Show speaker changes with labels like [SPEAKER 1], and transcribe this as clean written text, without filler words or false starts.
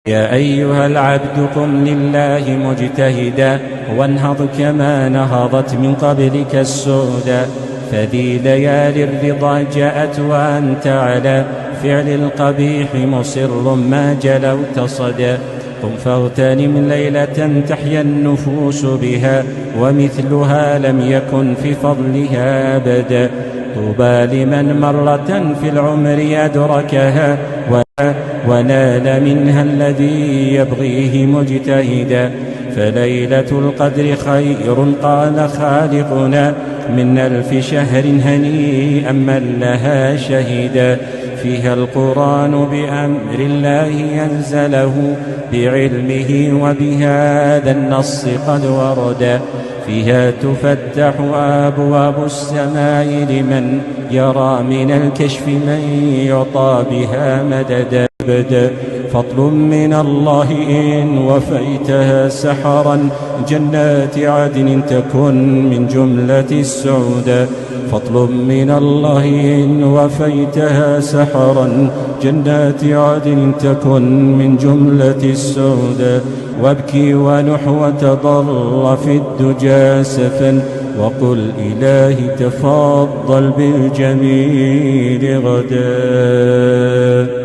[SPEAKER 1] يا أيها العبد قم لله مجتهدا وانهض كما نهضت من قبلك السودا، فذي ليالي الرضا جاءت وأنت على فعل القبيح مصر ما جلوت صدا. قم فاغتنم ليلة تحيا النفوس بها ومثلها لم يكن في فضلها أبدا. طوبى لمن مرة في العمر أدركها ونال منها الذي يبغيه مجتهدا. فليلة القدر خير قال خالقنا من 1000 شهر هنيئا من لها شهدا. فيها القرآن بأمر الله ينزله بعلمه وبهذا النص قد وردا. فيها تفتح أبواب السماء لمن يرى من الكشف من يعطى بها مددا. فضل من الله إن وفيتها سحرا جنات عدن تكن من جملة السعودا. فضل من الله إن وفيتها سحرا جنات عدن تكن من جملة السعودا. وابكي ونح وتضر في الدجى سفا وقل إلهي تفضل بالجميل غدا.